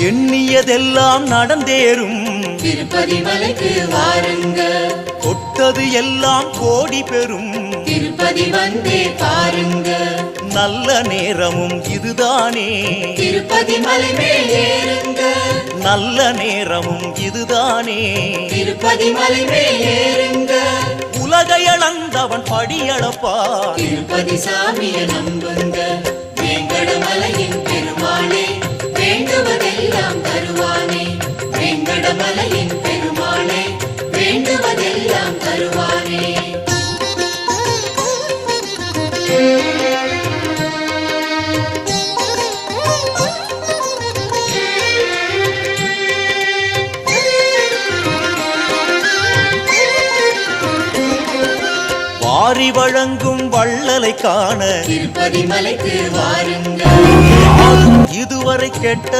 எண்ணியதெல்லாம் நடந்தேறும் திருப்பதி மலைக்கு வாருங்க. தொட்டது எல்லாம் கோடி பெறும் திருப்பதி வந்தே பாருங்க. நல்ல நேரமும் இதுதானே திருப்பதி மலை மேல் ஏறுங்க. நல்ல நேரமும் இதுதானே திருப்பதி மலை மேல் ஏறுங்க. உலகை அளந்தவன் படியளப்பான் திருப்பதி சாமியை நம்புங்க. வேங்கடமலையின் பெருமானே வேண்டுவதெல்லாம் தருவானே. வேங்கடமலையின் பெருமானே வேண்டுவதெல்லாம் தருவானே. வாரி வழங்கும் வள்ளலை காண திருப்பதி மலைக்கு வாருங்க. இதுவரை கெட்ட